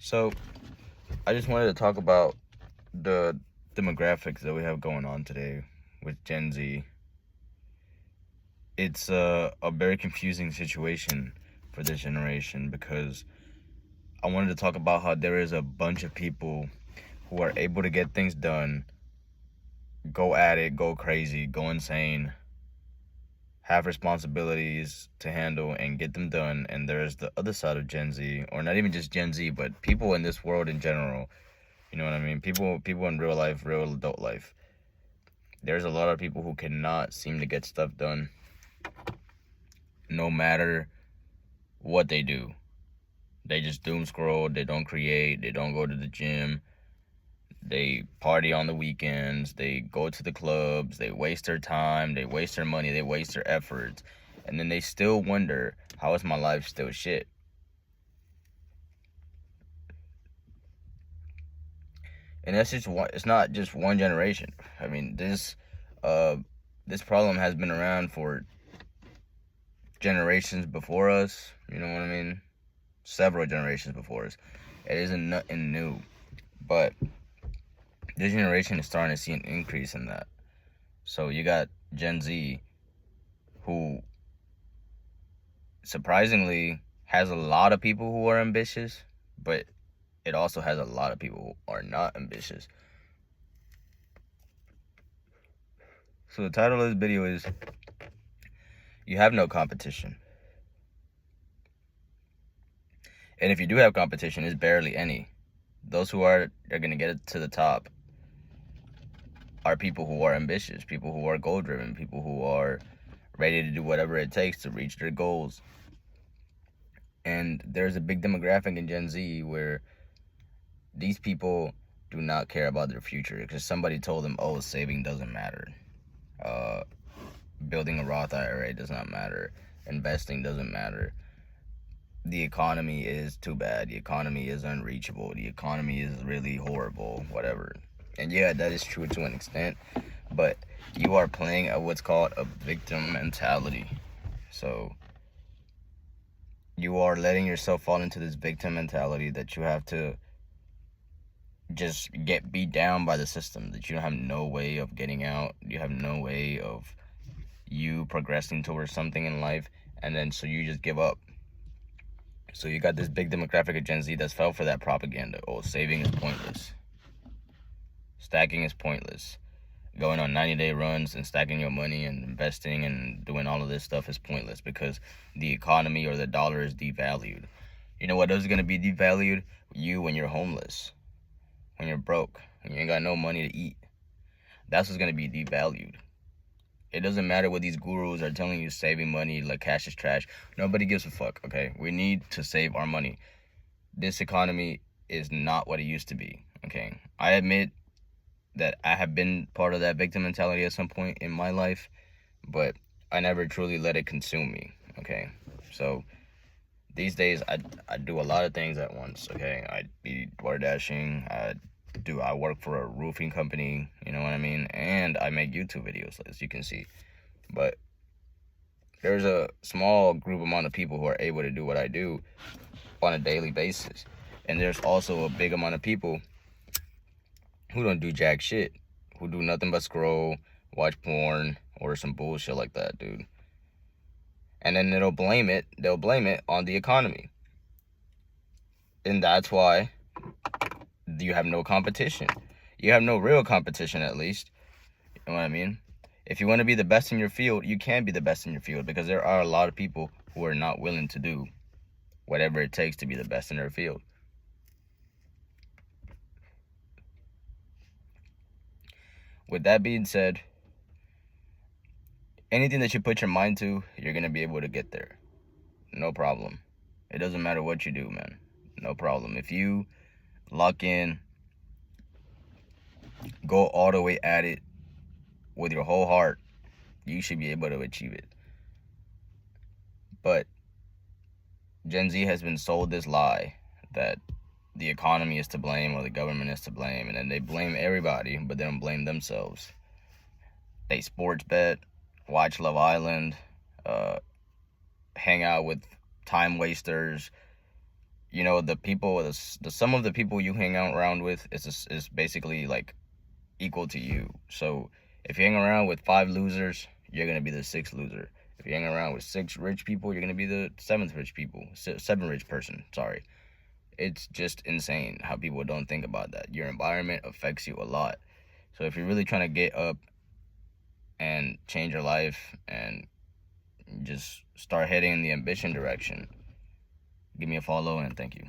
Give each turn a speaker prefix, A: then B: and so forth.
A: So, I just wanted to talk about the demographics that we have going on today with Gen Z. It's a very confusing situation for this generation because I wanted to talk about how there is a bunch of people who are able to get things done, go at it, go crazy, go insane, have responsibilities to handle and get them done. And there's the other side of Gen Z, or not even just Gen Z, but people in this world in general. You know what I mean? People in real life, real adult life. There's a lot of people who cannot seem to get stuff done no matter what they do. They just doom scroll, they don't create, they don't go to the gym, they party on the weekends, they go to the clubs, they waste their time, they waste their money, they waste their efforts, and then they still wonder, how is my life still shit? And that's just one, it's not just one generation. I mean, this problem has been around for generations before us, you know what I mean? Several generations before us. It isn't nothing new. But this generation is starting to see an increase in that. So you got Gen Z, who surprisingly has a lot of people who are ambitious, but it also has a lot of people who are not ambitious. So the title of this video is, You Have No Competition. And if you do have competition, it's barely any. Those who are going to get it to the top are people who are ambitious, people who are goal driven, people who are ready to do whatever it takes to reach their goals. And there's a big demographic in Gen Z where these people do not care about their future because somebody told them, oh, saving doesn't matter. Building a Roth IRA does not matter. Investing doesn't matter. The economy is too bad. The economy is unreachable. The economy is really horrible, whatever. And yeah, that is true to an extent, but you are playing at what's called a victim mentality. So you are letting yourself fall into this victim mentality that you have to just get beat down by the system, that you have no way of getting out, you have no way of you progressing towards something in life, and then so you just give up. So you got this big demographic of Gen Z that's fell for that propaganda. Oh, saving is pointless. Stacking is pointless. Going on 90-day runs and stacking your money and investing and doing all of this stuff is pointless because the economy or the dollar is devalued. You know what is going to be devalued? You when you're homeless, when you're broke, when you ain't got no money to eat. That's what's going to be devalued. It doesn't matter what these gurus are telling you, saving money, like cash is trash. Nobody gives a fuck, okay? We need to save our money. This economy is not what it used to be, okay? I admit that I have been part of that victim mentality at some point in my life, but I never truly let it consume me, okay? So these days, I do a lot of things at once, okay? I be door dashing, I work for a roofing company, you know what I mean? And I make YouTube videos, as you can see. But there's a small group amount of people who are able to do what I do on a daily basis. And there's also a big amount of people who don't do jack shit, who do nothing but scroll, watch porn, or some bullshit like that, dude. And then they'll blame it on the economy. And that's why you have no competition. You have no real competition, at least. You know what I mean? If you want to be the best in your field, you can be the best in your field because there are a lot of people who are not willing to do whatever it takes to be the best in their field. With that being said, anything that you put your mind to, you're going to be able to get there. No problem. It doesn't matter what you do, man. No problem. If you lock in, go all the way at it with your whole heart, you should be able to achieve it. But Gen Z has been sold this lie that the economy is to blame or the government is to blame, and then they blame everybody, but they don't blame themselves. They sports bet, watch Love Island, hang out with time wasters, you know, the people, the sum of the people you hang out around with is basically like equal to you. So if you hang around with 5 losers, you're gonna be the 6th loser. If you hang around with 6 rich people, you're gonna be the 7th rich person. Sorry. It's just insane how people don't think about that. Your environment affects you a lot. So if you're really trying to get up and change your life and just start heading in the ambition direction, give me a follow and thank you.